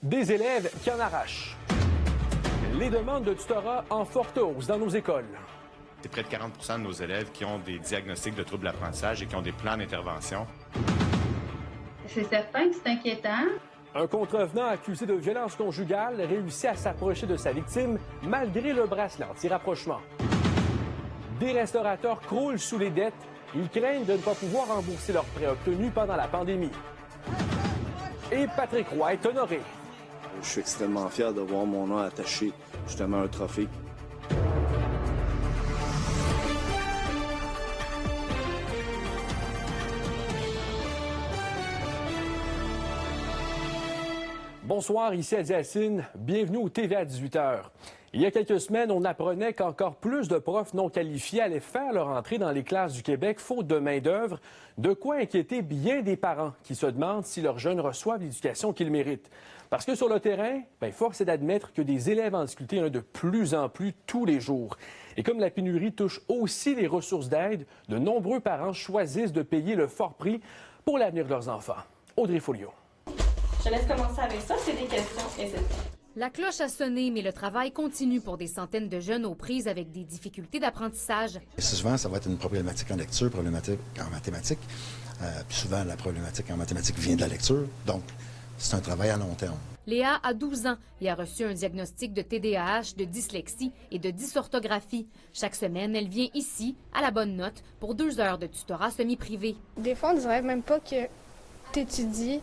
Des élèves qui en arrachent. Les demandes de tutorat en forte hausse dans nos écoles. C'est près de 40 % de nos élèves qui ont des diagnostics de troubles d'apprentissage et qui ont des plans d'intervention. C'est certain que c'est inquiétant. Un contrevenant accusé de violence conjugale réussit à s'approcher de sa victime malgré le bracelet anti-rapprochement. Des restaurateurs croulent sous les dettes. Ils craignent de ne pas pouvoir rembourser leurs prêts obtenus pendant la pandémie. Et Patrick Roy est honoré. Je suis extrêmement fier de voir mon nom attaché justement à un trophée. Bonsoir, ici Adi Hassine. Bienvenue au TV à 18h. Il y a quelques semaines, on apprenait qu'encore plus de profs non qualifiés allaient faire leur entrée dans les classes du Québec faute de main-d'œuvre, de quoi inquiéter bien des parents qui se demandent si leurs jeunes reçoivent l'éducation qu'ils méritent. Parce que sur le terrain, force est d'admettre que des élèves en difficulté ont de plus en plus tous les jours. Et comme la pénurie touche aussi les ressources d'aide, de nombreux parents choisissent de payer le fort prix pour l'avenir de leurs enfants. Audrey Folliot. Je laisse commencer avec ça, c'est des questions et c'est ça. La cloche a sonné, mais le travail continue pour des centaines de jeunes aux prises avec des difficultés d'apprentissage. Souvent, ça va être une problématique en lecture, problématique en mathématiques. Puis souvent, la problématique en mathématiques vient de la lecture. Donc, c'est un travail à long terme. Léa a 12 ans et a reçu un diagnostic de TDAH, de dyslexie et de dysorthographie. Chaque semaine, elle vient ici, à la bonne note, pour 2 heures de tutorat semi-privé. Des fois, on dirait même pas que tu étudies.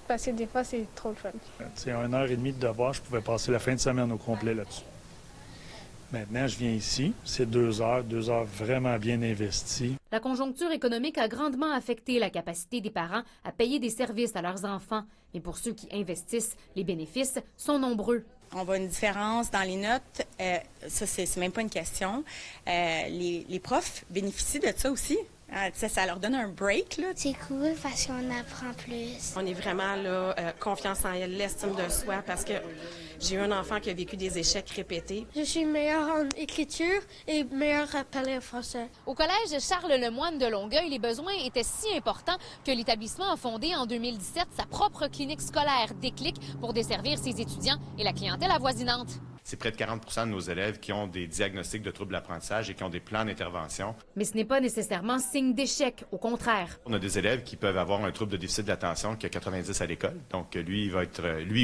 Parce que des fois, c'est trop le fun. C'est 1h30 de devoir, je pouvais passer la fin de semaine au complet là-dessus. Maintenant, je viens ici, c'est 2 heures vraiment bien investies. La conjoncture économique a grandement affecté la capacité des parents à payer des services à leurs enfants. Mais pour ceux qui investissent, les bénéfices sont nombreux. On voit une différence dans les notes. Ça, c'est même pas une question. Les profs bénéficient de ça aussi. Ça leur donne un break, là. C'est cool parce qu'on apprend plus. On est vraiment là, confiance en elle, l'estime de soi, parce que j'ai eu un enfant qui a vécu des échecs répétés. Je suis meilleure en écriture et meilleure à parler français. Au collège Charles-Lemoine de Longueuil, les besoins étaient si importants que l'établissement a fondé en 2017 sa propre clinique scolaire Déclic pour desservir ses étudiants et la clientèle avoisinante. C'est près de 40 % de nos élèves qui ont des diagnostics de troubles d'apprentissage et qui ont des plans d'intervention. Mais ce n'est pas nécessairement signe d'échec, au contraire. On a des élèves qui peuvent avoir un trouble de déficit d'attention qui a 90 à l'école. Donc, lui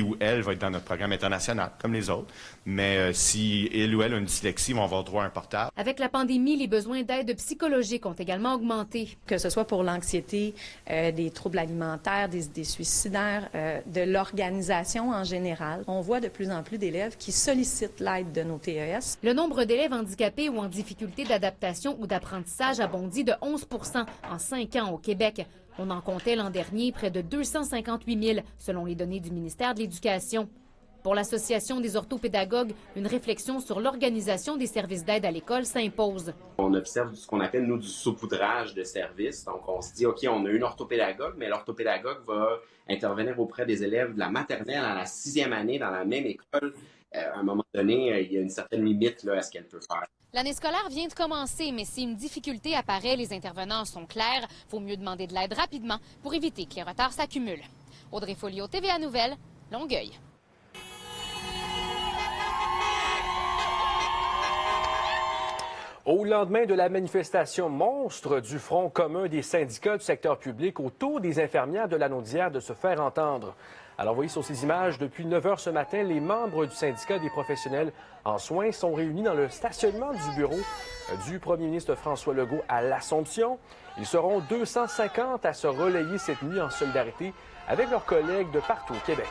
ou elle va être dans notre programme international, comme les autres. Mais si il ou elle a une dyslexie, ils vont avoir droit à un portable. Avec la pandémie, les besoins d'aide psychologique ont également augmenté. Que ce soit pour l'anxiété, des troubles alimentaires, des idées suicidaires, de l'organisation en général, on voit de plus en plus d'élèves qui sollicitent l'aide de nos TES. Le nombre d'élèves handicapés ou en difficulté d'adaptation ou d'apprentissage a bondi de 11 % en 5 ans au Québec. On en comptait l'an dernier près de 258 000, selon les données du ministère de l'Éducation. Pour l'Association des orthopédagogues, une réflexion sur l'organisation des services d'aide à l'école s'impose. On observe ce qu'on appelle, nous, du saupoudrage de services. Donc, on se dit, OK, on a une orthopédagogue, mais l'orthopédagogue va intervenir auprès des élèves de la maternelle à la 6e année dans la même école. À un moment donné, il y a une certaine limite là, à ce qu'elle peut faire. L'année scolaire vient de commencer, mais si une difficulté apparaît, les intervenants sont clairs. Il faut mieux demander de l'aide rapidement pour éviter que les retards s'accumulent. Audrey Folliot, TVA Nouvelles, Longueuil. Au lendemain de la manifestation monstre du Front commun des syndicats du secteur public autour des infirmières de l'Anaudière de se faire entendre. Alors, voyez sur ces images, depuis 9 h ce matin, les membres du syndicat des professionnels en soins sont réunis dans le stationnement du bureau du premier ministre François Legault à l'Assomption. Ils seront 250 à se relayer cette nuit en solidarité avec leurs collègues de partout au Québec.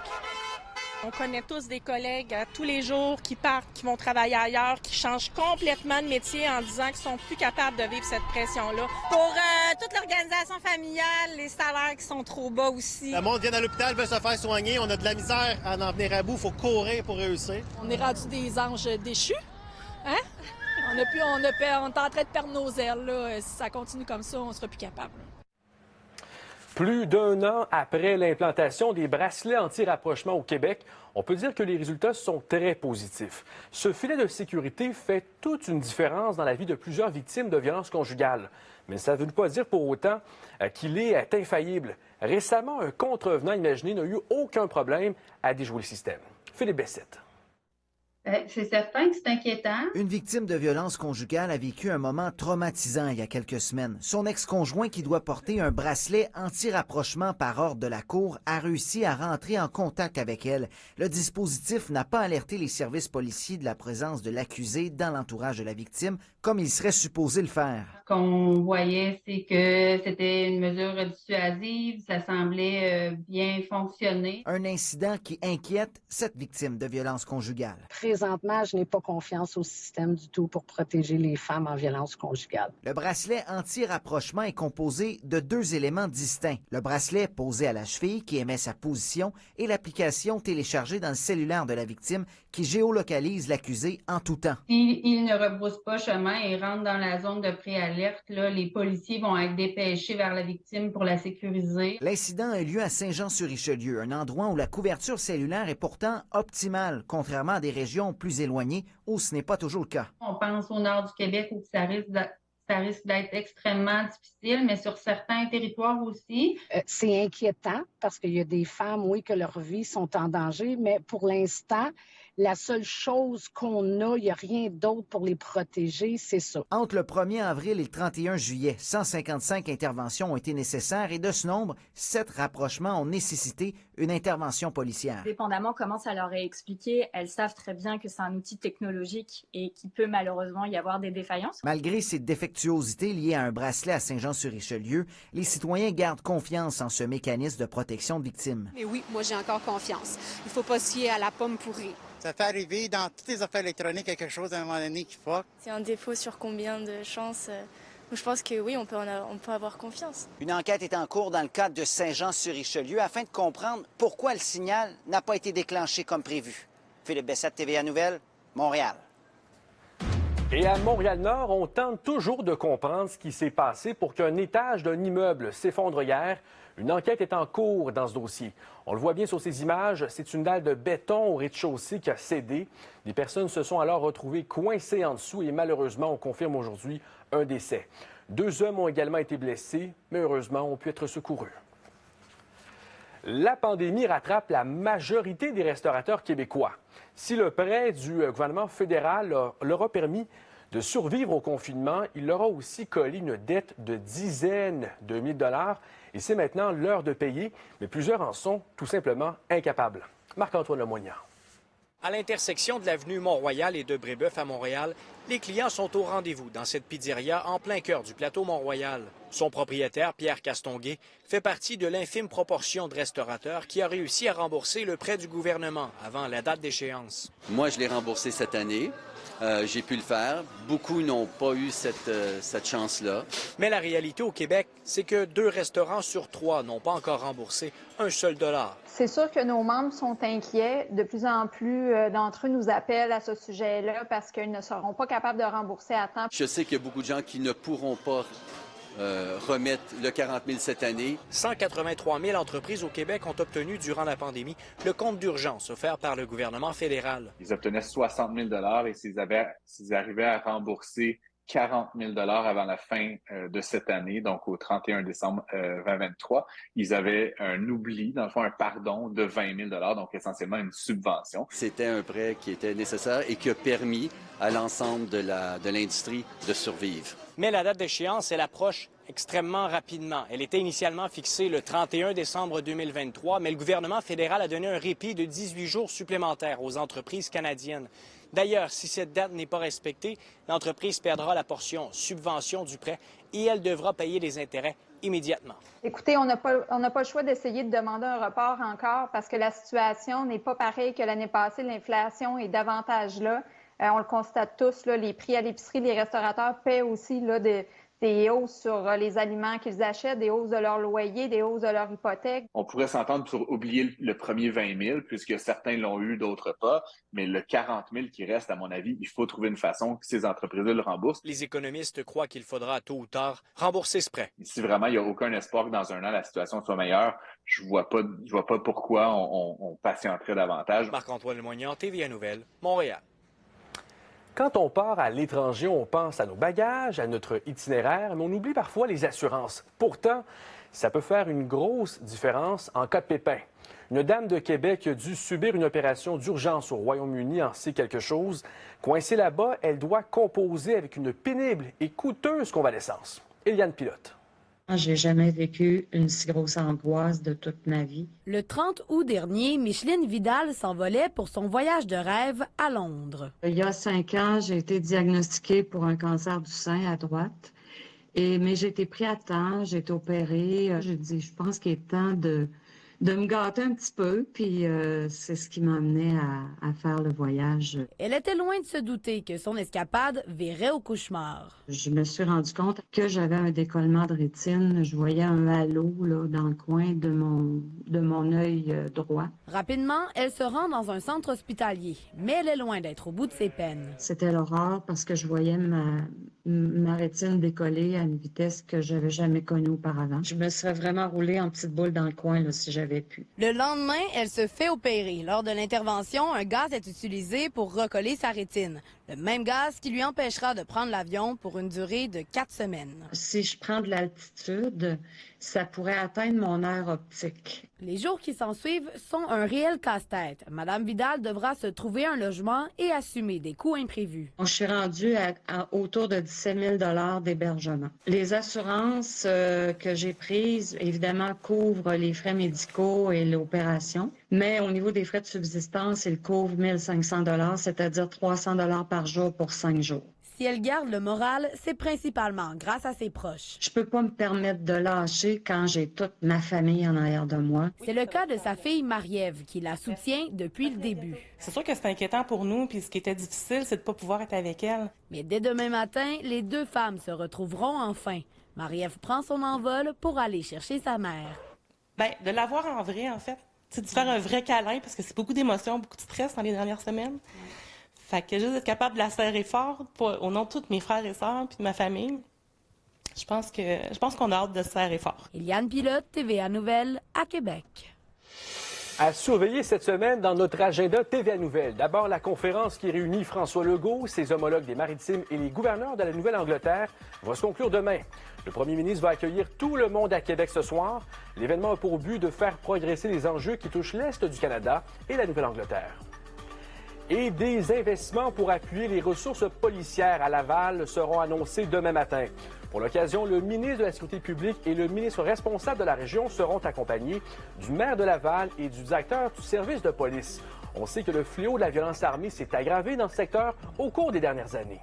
On connaît tous des collègues tous les jours qui partent, qui vont travailler ailleurs, qui changent complètement de métier en disant qu'ils sont plus capables de vivre cette pression-là. Pour toute l'organisation familiale, les salaires qui sont trop bas aussi. Le monde vient à l'hôpital, veut se faire soigner. On a de la misère à en venir à bout. Il faut courir pour réussir. On est rendu des anges déchus. Hein? On est en train de perdre nos ailes. Là. Si ça continue comme ça, on ne sera plus capable. Plus d'un an après l'implantation des bracelets anti-rapprochement au Québec, on peut dire que les résultats sont très positifs. Ce filet de sécurité fait toute une différence dans la vie de plusieurs victimes de violences conjugales. Mais ça ne veut pas dire pour autant qu'il est infaillible. Récemment, un contrevenant imaginé n'a eu aucun problème à déjouer le système. Philippe Bessette. C'est certain que c'est inquiétant. Une victime de violence conjugale a vécu un moment traumatisant il y a quelques semaines. Son ex-conjoint, qui doit porter un bracelet anti-rapprochement par ordre de la Cour, a réussi à rentrer en contact avec elle. Le dispositif n'a pas alerté les services policiers de la présence de l'accusé dans l'entourage de la victime, comme il serait supposé le faire. Ce qu'on voyait, c'est que c'était une mesure dissuasive, ça semblait bien fonctionner. Un incident qui inquiète cette victime de violence conjugale. Présentement, je n'ai pas confiance au système du tout pour protéger les femmes en violence conjugale. Le bracelet anti-rapprochement est composé de 2 éléments distincts. Le bracelet posé à la cheville qui émet sa position et l'application téléchargée dans le cellulaire de la victime qui géolocalise l'accusé en tout temps. S'il ne rebrousse pas chemin et rentre dans la zone de préalerte, là, les policiers vont être dépêchés vers la victime pour la sécuriser. L'incident a eu lieu à Saint-Jean-sur-Richelieu, un endroit où la couverture cellulaire est pourtant optimale, contrairement à des régions plus éloignées où ce n'est pas toujours le cas. On pense au nord du Québec où ça risque d'être extrêmement difficile, mais sur certains territoires aussi. C'est inquiétant parce qu'il y a des femmes, oui, que leur vie sont en danger, mais pour l'instant, la seule chose qu'on a, il n'y a rien d'autre pour les protéger, c'est ça. Entre le 1er avril et le 31 juillet, 155 interventions ont été nécessaires et de ce nombre, 7 rapprochements ont nécessité une intervention policière. Dépendamment comment ça leur est expliqué, elles savent très bien que c'est un outil technologique et qu'il peut malheureusement y avoir des défaillances. Malgré ces défectuosités liées à un bracelet à Saint-Jean-sur-Richelieu, les citoyens gardent confiance en ce mécanisme de protection de victimes. Mais oui, moi j'ai encore confiance. Il ne faut pas se fier à la pomme pourrie. Ça fait arriver dans toutes les affaires électroniques quelque chose à un moment donné qui fuck. C'est un défaut sur combien de chances? Je pense que oui, on peut avoir confiance. Une enquête est en cours dans le cadre de Saint-Jean-sur-Richelieu afin de comprendre pourquoi le signal n'a pas été déclenché comme prévu. Philippe Bessette, TVA Nouvelles, Montréal. Et à Montréal-Nord, on tente toujours de comprendre ce qui s'est passé pour qu'un étage d'un immeuble s'effondre hier. Une enquête est en cours dans ce dossier. On le voit bien sur ces images, c'est une dalle de béton au rez-de-chaussée qui a cédé. Des personnes se sont alors retrouvées coincées en dessous et malheureusement, on confirme aujourd'hui un décès. 2 hommes ont également été blessés, mais heureusement, ont pu être secourus. La pandémie rattrape la majorité des restaurateurs québécois. Si le prêt du gouvernement fédéral leur a permis de survivre au confinement, il leur a aussi collé une dette de dizaines de milliers de dollars. Et c'est maintenant l'heure de payer, mais plusieurs en sont tout simplement incapables. Marc-Antoine Lemoignard. À l'intersection de l'avenue Mont-Royal et de Brébeuf à Montréal, les clients sont au rendez-vous dans cette pizzeria en plein cœur du plateau Mont-Royal. Son propriétaire, Pierre Castonguay, fait partie de l'infime proportion de restaurateurs qui a réussi à rembourser le prêt du gouvernement avant la date d'échéance. Moi, je l'ai remboursé cette année. J'ai pu le faire. Beaucoup n'ont pas eu cette chance-là. Mais la réalité au Québec, c'est que 2 restaurants sur 3 n'ont pas encore remboursé un seul dollar. C'est sûr que nos membres sont inquiets. De plus en plus d'entre eux nous appellent à ce sujet-là parce qu'ils ne seront pas capables de rembourser à temps. Je sais qu'il y a beaucoup de gens qui ne pourront pas remettre le 40 000 cette année. 183 000 entreprises au Québec ont obtenu durant la pandémie le compte d'urgence offert par le gouvernement fédéral. Ils obtenaient 60 000 et s'ils arrivaient à rembourser 40 000 avant la fin de cette année, donc au 31 décembre 2023, ils avaient un oubli, dans le fond, un pardon de 20 000 donc essentiellement une subvention. C'était un prêt qui était nécessaire et qui a permis à l'ensemble de l'industrie de survivre. Mais la date d'échéance, elle approche extrêmement rapidement. Elle était initialement fixée le 31 décembre 2023, mais le gouvernement fédéral a donné un répit de 18 jours supplémentaires aux entreprises canadiennes. D'ailleurs, si cette date n'est pas respectée, l'entreprise perdra la portion subvention du prêt et elle devra payer les intérêts immédiatement. Écoutez, on n'a pas le choix d'essayer de demander un report encore parce que la situation n'est pas pareille que l'année passée. L'inflation est davantage là. On le constate tous, là, les prix à l'épicerie, les restaurateurs paient aussi là, des des hausses sur les aliments qu'ils achètent, des hausses de leur loyer, des hausses de leur hypothèque. On pourrait s'entendre sur oublier le premier 20 000, puisque certains l'ont eu, d'autres pas, mais le 40 000 qui reste, à mon avis, il faut trouver une façon que ces entreprises-là le remboursent. Les économistes croient qu'il faudra tôt ou tard rembourser ce prêt. Si vraiment il n'y a aucun espoir que dans un an, la situation soit meilleure, je vois pas pourquoi on patienterait davantage. Marc-Antoine Lemoignan, TVA Nouvelles, Montréal. Quand on part à l'étranger, on pense à nos bagages, à notre itinéraire, mais on oublie parfois les assurances. Pourtant, ça peut faire une grosse différence en cas de pépin. Une dame de Québec a dû subir une opération d'urgence au Royaume-Uni en sait quelque chose. Coincée là-bas, elle doit composer avec une pénible et coûteuse convalescence. Eliane Pilote. J'ai jamais vécu une si grosse angoisse de toute ma vie. Le 30 août dernier, Micheline Vidal s'envolait pour son voyage de rêve à Londres. Il y a 5 ans, j'ai été diagnostiquée pour un cancer du sein à droite. Mais j'ai été pris à temps, j'ai été opérée. J'ai dit, je pense qu'il est temps de me gâter un petit peu, puis c'est ce qui m'a amené à faire le voyage. Elle était loin de se douter que son escapade virait au cauchemar. Je me suis rendu compte que j'avais un décollement de rétine. Je voyais un halo là, dans le coin de mon œil droit. Rapidement, elle se rend dans un centre hospitalier, mais elle est loin d'être au bout de ses peines. C'était l'horreur parce que je voyais ma rétine décoller à une vitesse que je n'avais jamais connue auparavant. Je me serais vraiment roulée en petite boule dans le coin là, si j'avais pu. Le lendemain, elle se fait opérer. Lors de l'intervention, un gaz est utilisé pour recoller sa rétine. Le même gaz qui lui empêchera de prendre l'avion pour une durée de 4 semaines. Si je prends de l'altitude, ça pourrait atteindre mon nerf optique. Les jours qui s'ensuivent sont un réel casse-tête. Madame Vidal devra se trouver un logement et assumer des coûts imprévus. Je suis rendue à autour de 17 000 $ d'hébergement. Les assurances que j'ai prises, évidemment, couvrent les frais médicaux et l'opération. Mais au niveau des frais de subsistance, ils couvrent 1 500 $, c'est-à-dire 300 $ par jour pour 5 jours. Si elle garde le moral, c'est principalement grâce à ses proches. Je peux pas me permettre de lâcher quand j'ai toute ma famille en arrière de moi. C'est le cas de sa fille Marie-Ève qui la soutient depuis le début. C'est sûr que c'est inquiétant pour nous, puis ce qui était difficile, c'est de pas pouvoir être avec elle. Mais dès demain matin, les deux femmes se retrouveront enfin. Marie-Ève prend son envol pour aller chercher sa mère. Bien, de la voir en vrai, en fait. C'est de faire un vrai câlin, parce que c'est beaucoup d'émotions, beaucoup de stress dans les dernières semaines. Fait que juste être capable de la serrer fort au nom de tous mes frères et sœurs puis de ma famille, je pense qu'on a hâte de se serrer fort. Eliane Pilote, TVA Nouvelles, à Québec. À surveiller cette semaine dans notre agenda TVA Nouvelles. D'abord, la conférence qui réunit François Legault, ses homologues des Maritimes et les gouverneurs de la Nouvelle-Angleterre va se conclure demain. Le premier ministre va accueillir tout le monde à Québec ce soir. L'événement a pour but de faire progresser les enjeux qui touchent l'Est du Canada et la Nouvelle-Angleterre. Et des investissements pour appuyer les ressources policières à Laval seront annoncés demain matin. Pour l'occasion, le ministre de la Sécurité publique et le ministre responsable de la région seront accompagnés du maire de Laval et du directeur du service de police. On sait que le fléau de la violence armée s'est aggravé dans ce secteur au cours des dernières années.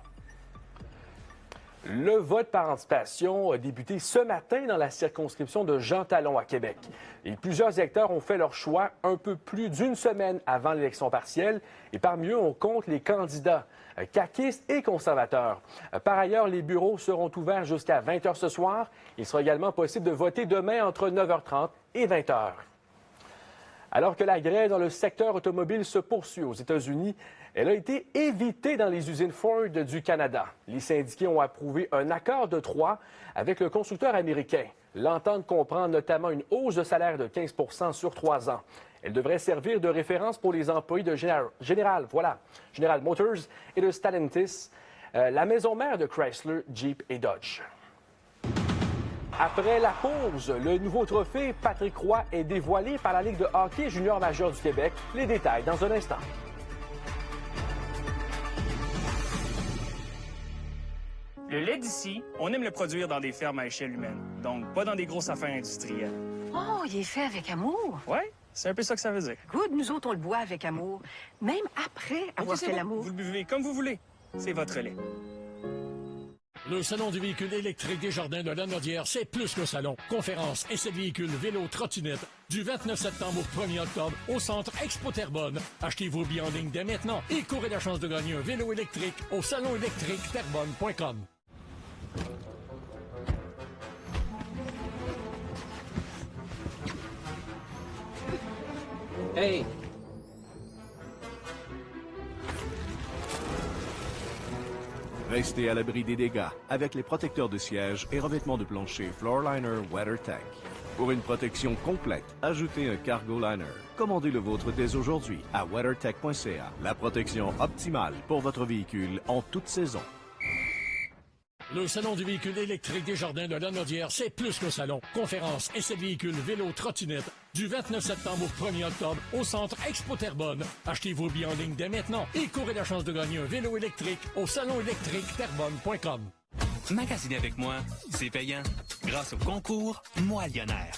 Le vote par anticipation a débuté ce matin dans la circonscription de Jean Talon à Québec. Et plusieurs électeurs ont fait leur choix un peu plus d'une semaine avant l'élection partielle. Et parmi eux, on compte les candidats caquistes et conservateurs. Par ailleurs, les bureaux seront ouverts jusqu'à 20 h ce soir. Il sera également possible de voter demain entre 9h30 et 20 h. Alors que la grève dans le secteur automobile se poursuit aux États-Unis, elle a été évitée dans les usines Ford du Canada. Les syndiqués ont approuvé un accord de 3 avec le constructeur américain. L'entente comprend notamment une hausse de salaire de 15 % sur 3 ans. Elle devrait servir de référence pour les employés de General Motors et de Stellantis, la maison mère de Chrysler, Jeep et Dodge. Après la pause, le nouveau trophée Patrick Roy est dévoilé par la Ligue de hockey junior majeur du Québec. Les détails dans un instant. Le lait d'ici, on aime le produire dans des fermes à échelle humaine, donc pas dans des grosses affaires industrielles. Oh, il est fait avec amour. Ouais, c'est un peu ça que ça veut dire. Good, nous autres, on le boit avec amour, même après avoir fait l'amour. Vous le buvez comme vous voulez. C'est votre lait. Le Salon du véhicule électrique des Jardins de Lanaudière, c'est plus que salon. Conférences, essais de véhicules, vélos, trottinettes, du 29 septembre au 1er octobre au Centre Expo Terrebonne. Achetez vos billets en ligne dès maintenant et courez la chance de gagner un vélo électrique au salonélectriqueterrebonne.com. Hey! Restez à l'abri des dégâts avec les protecteurs de siège et revêtements de plancher Floorliner WeatherTech. Pour une protection complète, ajoutez un Cargo Liner. Commandez le vôtre dès aujourd'hui à weathertech.ca. La protection optimale pour votre véhicule en toute saison. Le Salon du véhicule électrique des Jardins de Lanaudière, c'est plus qu'un salon. Conférences, essais de véhicules, vélos, trottinettes, du 29 septembre au 1er octobre au Centre Expo Terrebonne. Achetez vos billets en ligne dès maintenant et courez la chance de gagner un vélo électrique au salonélectriqueterrebonne.com. Magasiner avec moi, c'est payant. Grâce au concours Moi Lionnaire.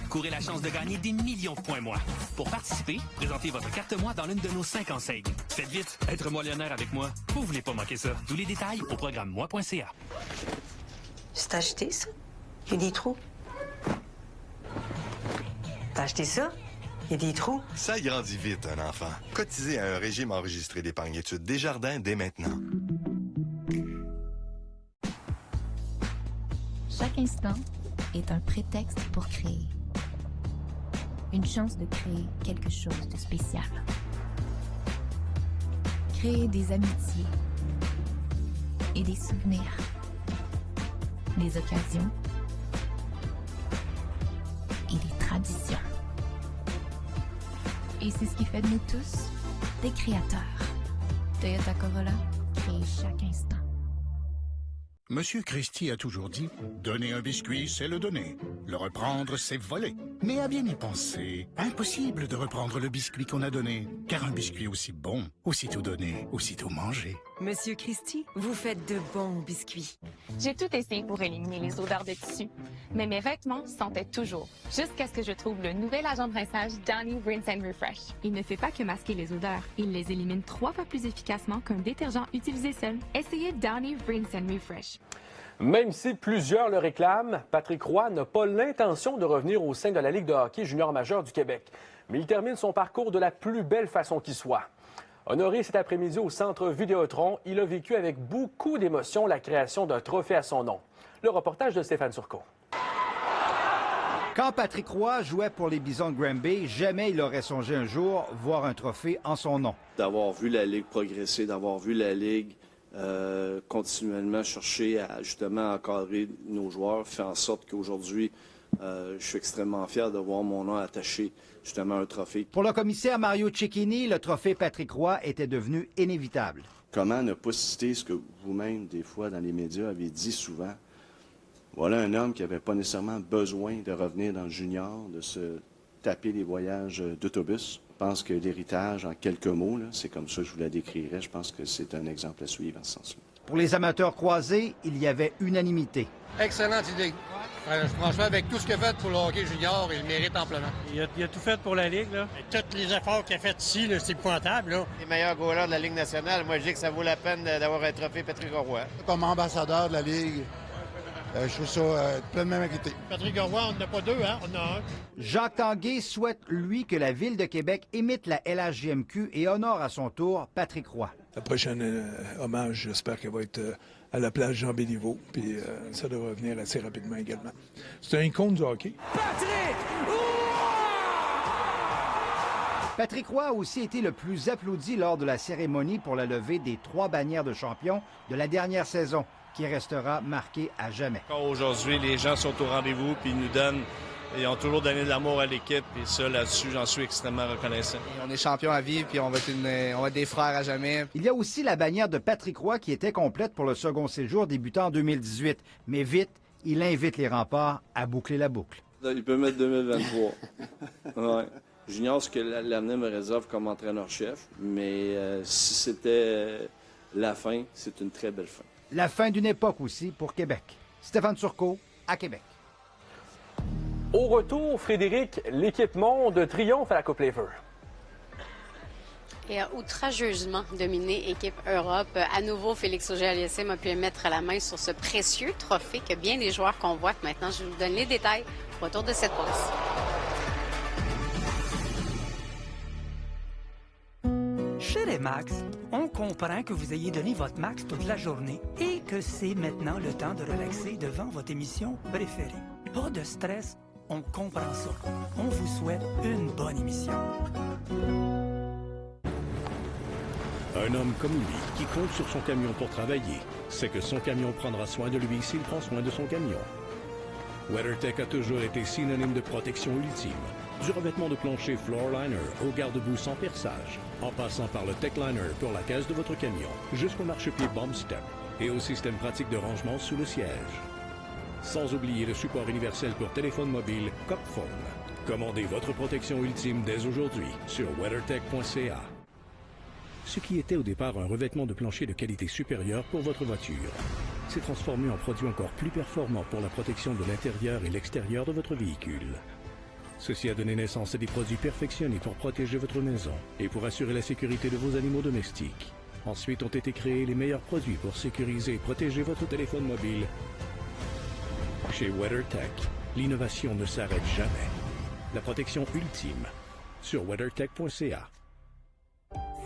Courez la chance de gagner des millions de points moi. Pour participer, présentez votre carte moi dans l'une de nos 5 enseignes. Faites vite, être Moi-Lionnaire avec moi. Vous voulez pas manquer ça. Tous les détails au programme moi.ca. C'est acheté, ça? Il y a des trous. T'as acheté ça? Il y a des trous. Ça grandit vite, un enfant. Cotisez à un régime enregistré d'épargne-études Desjardins dès maintenant. Chaque instant est un prétexte pour créer. Une chance de créer quelque chose de spécial. Créer des amitiés et des souvenirs, des occasions et des traditions. Et c'est ce qui fait de nous tous des créateurs. Toyota Corolla, créer chaque instant. Monsieur Christie a toujours dit « Donner un biscuit, c'est le donner. Le reprendre, c'est voler. » Mais à bien y penser, impossible de reprendre le biscuit qu'on a donné. Car un biscuit aussi bon, aussitôt donné, aussitôt mangé. Monsieur Christie, vous faites de bons biscuits. J'ai tout essayé pour éliminer les odeurs de tissu, mais mes vêtements sentaient toujours, jusqu'à ce que je trouve le nouvel agent de rinçage Downy Rinse and Refresh. Il ne fait pas que masquer les odeurs, il les élimine 3 fois plus efficacement qu'un détergent utilisé seul. Essayez Downy Rinse and Refresh. Même si plusieurs le réclament, Patrick Roy n'a pas l'intention de revenir au sein de la Ligue de hockey junior majeur du Québec. Mais il termine son parcours de la plus belle façon qui soit. Honoré cet après-midi au Centre Vidéotron, il a vécu avec beaucoup d'émotion la création d'un trophée à son nom. Le reportage de Stéphane Turcot. Quand Patrick Roy jouait pour les Bisons de Granby, jamais il aurait songé un jour voir un trophée en son nom. D'avoir vu la Ligue progresser, d'avoir vu la Ligue continuellement chercher à justement encadrer nos joueurs, fait en sorte qu'aujourd'hui, je suis extrêmement fier de voir mon nom attaché justement à un trophée. Pour le commissaire Mario Cecchini, le trophée Patrick Roy était devenu inévitable. Comment ne pas citer ce que vous-même, des fois, dans les médias, avez dit souvent? Voilà un homme qui n'avait pas nécessairement besoin de revenir dans le junior, de se taper les voyages d'autobus. Je pense que l'héritage, en quelques mots, c'est comme ça que je vous la décrirais. Je pense que c'est un exemple à suivre en ce sens-là. Pour les amateurs croisés, il y avait unanimité. Excellente idée. Franchement, avec tout ce qu'il a fait pour le hockey junior, il le mérite amplement. Il a tout fait pour la Ligue, là. Et tous les efforts qu'il a fait ici, c'est épouvantable, là. Les meilleurs goalers de la Ligue nationale, moi, je dis que ça vaut la peine d'avoir un trophée Patrick Roy. Comme ambassadeur de la Ligue, je trouve ça pleinement mérité. Patrick Roy, on n'a pas deux, hein? On en a un. Jacques Tanguay souhaite, lui, que la Ville de Québec imite la LHJMQ et honore à son tour Patrick Roy. La prochaine hommage, j'espère qu'elle va être à la place Jean Béliveau, puis ça devrait venir assez rapidement également. C'est un icône du hockey. Patrick Roy a aussi été le plus applaudi lors de la cérémonie pour la levée des 3 bannières de champion de la dernière saison, qui restera marquée à jamais. Aujourd'hui, les gens sont au rendez-vous, puis ils ont toujours donné de l'amour à l'équipe, et ça, là-dessus, j'en suis extrêmement reconnaissant. Et on est champion à vie, puis on va être des frères à jamais. Il y a aussi la bannière de Patrick Roy qui était complète pour le second séjour débutant en 2018. Mais vite, il invite les remparts à boucler la boucle. Il peut mettre 2023. Ouais. J'ignore ce que l'avenir me réserve comme entraîneur-chef, mais si c'était la fin, c'est une très belle fin. La fin d'une époque aussi pour Québec. Stéphane Turcot, à Québec. Au retour, Frédéric, l'équipe monde triomphe à la Coupe Lever. Et a outrageusement dominé équipe Europe. À nouveau, Félix Auger-Aliassime a pu mettre la main sur ce précieux trophée que bien des joueurs convoitent. Maintenant, je vous donne les détails au retour de cette pause. Chez Remax, on comprend que vous ayez donné votre max toute la journée et que c'est maintenant le temps de relaxer devant votre émission préférée. Pas de stress, On comprend ça. On vous souhaite une bonne émission. Un homme comme lui, qui compte sur son camion pour travailler, sait que son camion prendra soin de lui s'il prend soin de son camion. WeatherTech a toujours été synonyme de protection ultime. Du revêtement de plancher Floorliner au garde-boue sans perçage, en passant par le Techliner pour la caisse de votre camion, jusqu'au marchepied Bomb Step et au système pratique de rangement sous le siège. Sans oublier le support universel pour téléphone mobile CopPhone. Commandez votre protection ultime dès aujourd'hui sur weathertech.ca. Ce qui était au départ un revêtement de plancher de qualité supérieure pour votre voiture s'est transformé en produit encore plus performant pour la protection de l'intérieur et l'extérieur de votre véhicule. Ceci a donné naissance à des produits perfectionnés pour protéger votre maison et pour assurer la sécurité de vos animaux domestiques. Ensuite ont été créés les meilleurs produits pour sécuriser et protéger votre téléphone mobile. Chez WeatherTech, l'innovation ne s'arrête jamais. La protection ultime sur weathertech.ca.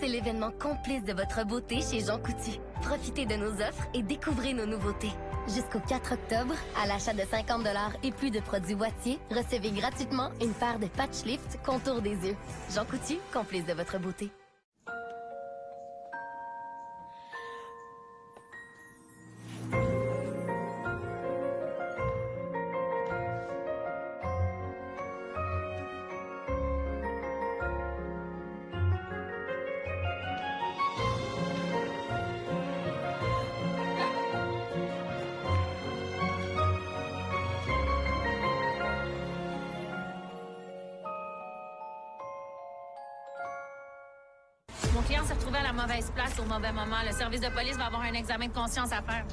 C'est l'événement complice de votre beauté chez Jean Coutu. Profitez de nos offres et découvrez nos nouveautés. Jusqu'au 4 octobre, à l'achat de 50 $ et plus de produits Wattier, recevez gratuitement une paire de patch lift contour des yeux. Jean Coutu, complice de votre beauté. Mon client s'est retrouvé à la mauvaise place au mauvais moment. Le service de police va avoir un examen de conscience à faire.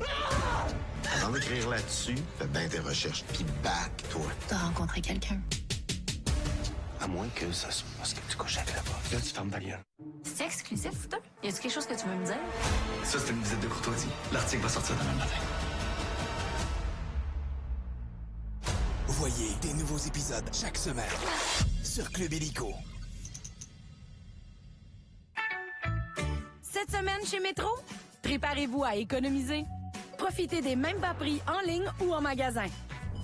Avant d'écrire là-dessus, fais bien tes recherches, puis back-toi. T'as rencontré quelqu'un? À moins que ça soit parce que tu couches avec là-bas. Là, tu fermes ta gueule. C'est exclusif, toi? Y a-t-il quelque chose que tu veux me dire? Ça, c'est une visite de courtoisie. L'article va sortir demain matin. Voyez des nouveaux épisodes chaque semaine sur Club Illico. Cette semaine chez Métro, préparez-vous à économiser. Profitez des mêmes bas prix en ligne ou en magasin.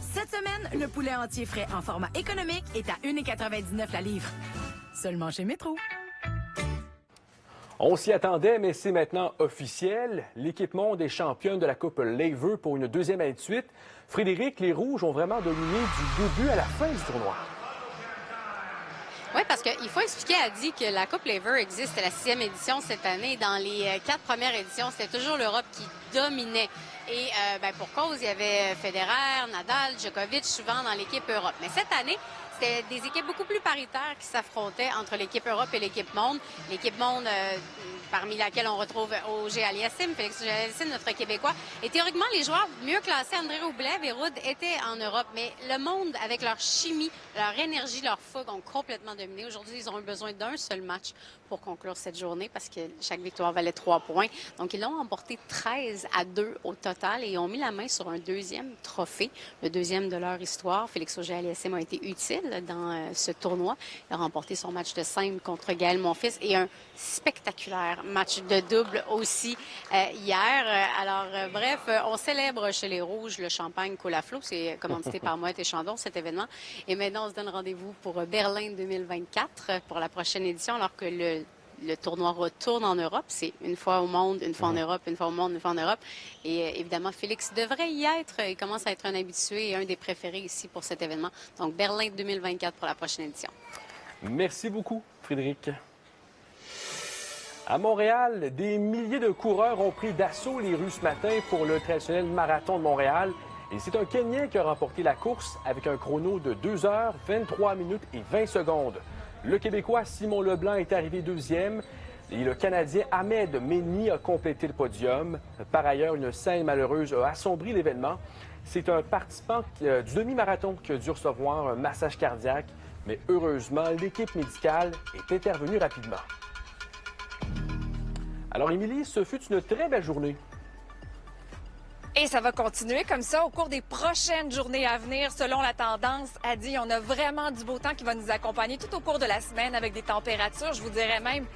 Cette semaine, le poulet entier frais en format économique est à 1,99 la livre. Seulement chez Métro. On s'y attendait, mais c'est maintenant officiel. L'équipe monde est championne de la Coupe Laver pour une deuxième année de suite. Frédéric, les Rouges ont vraiment dominé du début à la fin du tournoi. Oui, parce qu'il faut expliquer à Adi que la Coupe Laver existe à la 6e édition cette année. Dans les 4 premières éditions, c'était toujours l'Europe qui dominait. Et pour cause, il y avait Federer, Nadal, Djokovic souvent dans l'équipe Europe. Mais cette année, c'était des équipes beaucoup plus paritaires qui s'affrontaient entre l'équipe Europe et l'équipe Monde. L'équipe Monde, parmi laquelle on retrouve Auger Aliassime, Félix Auger Aliassime, notre Québécois. Et théoriquement, les joueurs mieux classés, André Roublev et Ruud, étaient en Europe. Mais le Monde, avec leur chimie, leur énergie, leur fougue, ont complètement dominé. Aujourd'hui, ils ont eu besoin d'un seul match pour conclure cette journée parce que chaque victoire valait 3 points. Donc, ils l'ont emporté 13-2 au total et ils ont mis la main sur un deuxième trophée, le deuxième de leur histoire. Félix Auger Aliassime a été utile dans ce tournoi. Il a remporté son match de simple contre Gaël Monfils et un spectaculaire match de double aussi hier. Bref, on célèbre chez les Rouges le champagne coule à flot. C'est commandité par Moët et Chandon, cet événement. Et maintenant, on se donne rendez-vous pour Berlin 2024 pour la prochaine édition, alors que le tournoi retourne en Europe. C'est une fois au monde, une fois en Europe, une fois au monde, une fois en Europe. Et évidemment, Félix devrait y être. Il commence à être un habitué et un des préférés ici pour cet événement. Donc, Berlin 2024 pour la prochaine édition. Merci beaucoup, Frédéric. À Montréal, des milliers de coureurs ont pris d'assaut les rues ce matin pour le traditionnel marathon de Montréal. Et c'est un Kenyan qui a remporté la course avec un chrono de 2 heures, 23 minutes et 20 secondes. Le Québécois Simon Leblanc est arrivé deuxième et le Canadien Ahmed Meni a complété le podium. Par ailleurs, une scène malheureuse a assombri l'événement. C'est un participant du demi-marathon qui a dû recevoir un massage cardiaque, mais heureusement, l'équipe médicale est intervenue rapidement. Alors, Émilie, ce fut une très belle journée. Et ça va continuer comme ça au cours des prochaines journées à venir. Selon la tendance, Adi, on a vraiment du beau temps qui va nous accompagner tout au cours de la semaine avec des températures, je vous dirais même,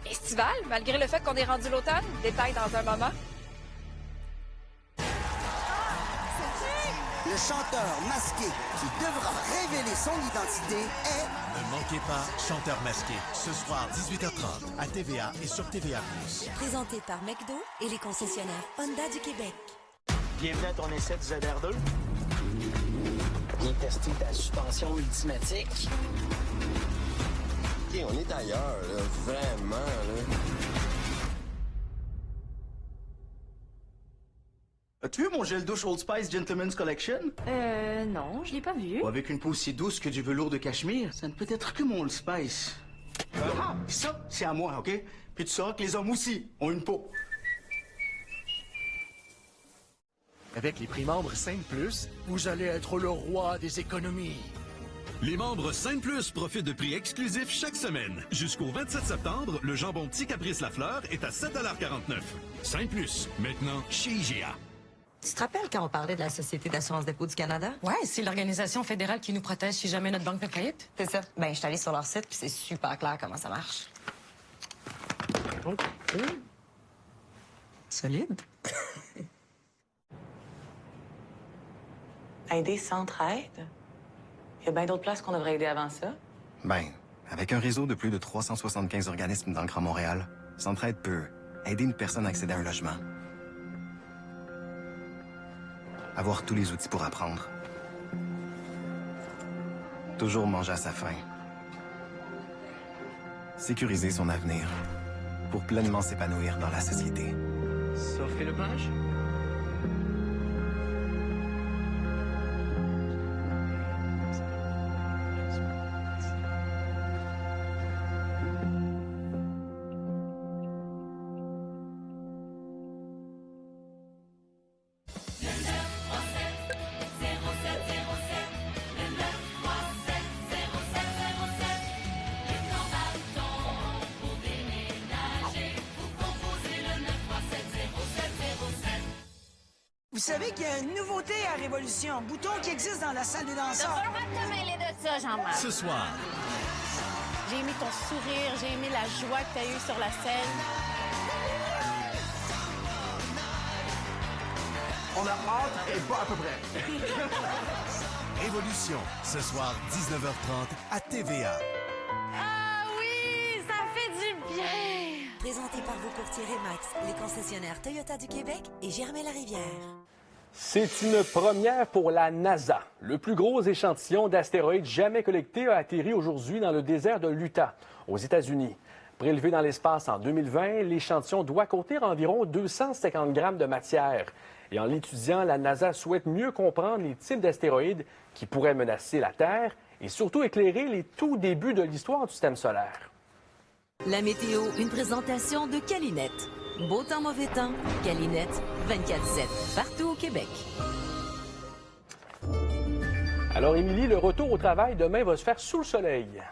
estivales, malgré le fait qu'on est rendu l'automne. Détail dans un moment. le chanteur masqué qui devra révéler son identité est... Ne manquez pas Chanteur masqué, ce soir 18h30 à TVA et sur TVA+. Présenté par McDo et les concessionnaires Honda du Québec. Bienvenue à ton essai du ZR2. Viens tester ta suspension Ultimatique. OK, on est ailleurs, là, vraiment, là. As-tu vu mon gel douche Old Spice Gentleman's Collection? Non, je l'ai pas vu. Avec une peau aussi douce que du velours de cachemire, ça ne peut être que mon Old Spice. Ah, ça, c'est à moi, OK? Puis tu sauras que les hommes aussi ont une peau. Avec les prix membres Sainte Plus, vous allez être le roi des économies. Les membres Sainte Plus profitent de prix exclusifs chaque semaine. Jusqu'au 27 septembre, le jambon Petit Caprice Lafleur est à 7,49 $. Sainte Plus, maintenant chez IGA. Tu te rappelles quand on parlait de la Société d'assurance dépôt du Canada? Ouais, c'est l'organisation fédérale qui nous protège si jamais notre banque fait faillite. C'est ça. Ben, je suis allée sur leur site, puis c'est super clair comment ça marche. Solide. Aider Centraide? Il y a bien d'autres places qu'on devrait aider avant ça. Ben, avec un réseau de plus de 375 organismes dans le Grand Montréal, Centraide peut aider une personne à accéder à un logement. Avoir tous les outils pour apprendre. Toujours manger à sa faim. Sécuriser son avenir pour pleinement s'épanouir dans la société. Sophie Lepage? Vous savez qu'il y a une nouveauté à Révolution, un bouton qui existe dans la salle des danseurs. T'as pas le droit de te mêler de ça, Jean-Marc. Ce soir, j'ai aimé ton sourire, j'ai aimé la joie que t'as eue sur la scène. On a hâte et pas à peu près. Révolution, ce soir 19h30 à TVA. Ah oui, ça fait du bien! Présenté par vos courtiers Remax, les concessionnaires Toyota du Québec et Germain-Larivière. C'est une première pour la NASA. Le plus gros échantillon d'astéroïdes jamais collecté a atterri aujourd'hui dans le désert de l'Utah, aux États-Unis. Prélevé dans l'espace en 2020, l'échantillon doit contenir environ 250 grammes de matière. Et en l'étudiant, la NASA souhaite mieux comprendre les types d'astéroïdes qui pourraient menacer la Terre et surtout éclairer les tout débuts de l'histoire du système solaire. La météo, une présentation de Calinette. Beau temps, mauvais temps, Calinette, 24/7, partout au Québec. Alors, Émilie, le retour au travail demain va se faire sous le soleil.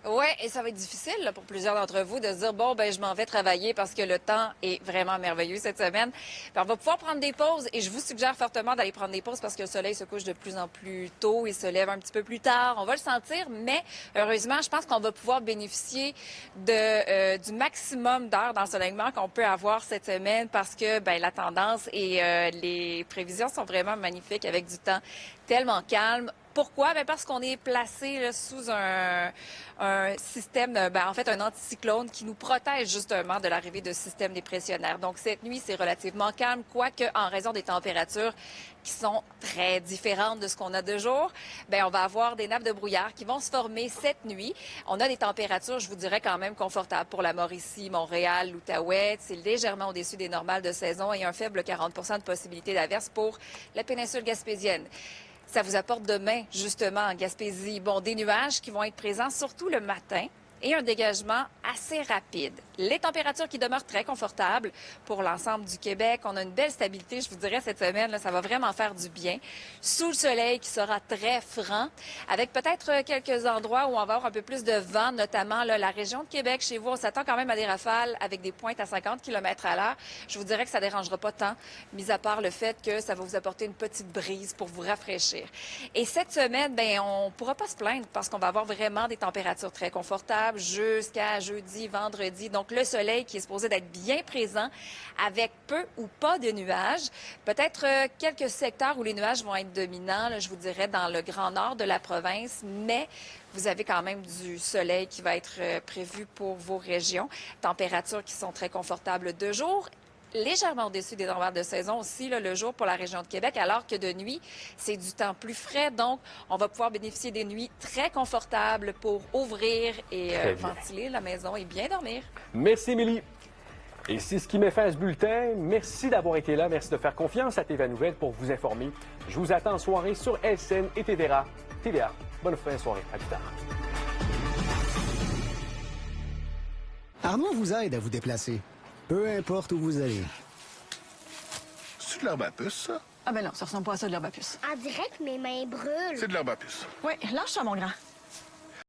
Oui, et ça va être difficile là, pour plusieurs d'entre vous de se dire, bon, ben je m'en vais travailler parce que le temps est vraiment merveilleux cette semaine. Puis on va pouvoir prendre des pauses et je vous suggère fortement d'aller prendre des pauses parce que le soleil se couche de plus en plus tôt et se lève un petit peu plus tard. On va le sentir, mais heureusement, je pense qu'on va pouvoir bénéficier du maximum d'heures d'ensoleillement qu'on peut avoir cette semaine parce que ben, la tendance et les prévisions sont vraiment magnifiques avec du temps tellement calme. Pourquoi? Bien parce qu'on est placé là, sous un système, en fait, un anticyclone qui nous protège justement de l'arrivée de systèmes dépressionnaires. Donc, cette nuit, c'est relativement calme, quoique en raison des températures qui sont très différentes de ce qu'on a de jour, bien, on va avoir des nappes de brouillard qui vont se former cette nuit. On a des températures, je vous dirais, quand même confortables pour la Mauricie, Montréal, l'Outaouais. C'est légèrement au-dessus des normales de saison et un faible 40 % de possibilité d'averse pour la péninsule gaspésienne. Ça vous apporte demain, justement, en Gaspésie, des nuages qui vont être présents surtout le matin et un dégagement assez rapide. Les températures qui demeurent très confortables pour l'ensemble du Québec. On a une belle stabilité, je vous dirais, cette semaine. Là, ça va vraiment faire du bien. Sous le soleil qui sera très franc, avec peut-être quelques endroits où on va avoir un peu plus de vent, notamment là, la région de Québec. Chez vous, on s'attend quand même à des rafales avec des pointes à 50 km/h. Je vous dirais que ça ne dérangera pas tant, mis à part le fait que ça va vous apporter une petite brise pour vous rafraîchir. Et cette semaine, on ne pourra pas se plaindre parce qu'on va avoir vraiment des températures très confortables. confortable jusqu'à jeudi, vendredi. Donc, le soleil qui est supposé d'être bien présent avec peu ou pas de nuages. Peut-être quelques secteurs où les nuages vont être dominants, là, je vous dirais, dans le grand nord de la province, mais vous avez quand même du soleil qui va être prévu pour vos régions. Températures qui sont très confortables de jour. Légèrement au-dessus des normales de saison aussi, là, le jour pour la région de Québec, alors que de nuit, c'est du temps plus frais. Donc, on va pouvoir bénéficier des nuits très confortables pour ouvrir et ventiler la maison et bien dormir. Merci, Émilie. Et c'est ce qui met fin à ce bulletin. Merci d'avoir été là. Merci de faire confiance à TVA Nouvelles pour vous informer. Je vous attends en soirée sur LCN et TVA. Bonne fin de soirée. À plus tard. Arnaud vous aide à vous déplacer. Peu importe où vous allez. C'est de l'herbe à puce, ça? Ah ben non, ça ressemble pas à ça de l'herbe à puce. On dirait que mes mains brûlent. C'est de l'herbe à puce. Oui, lâche ça, mon grand.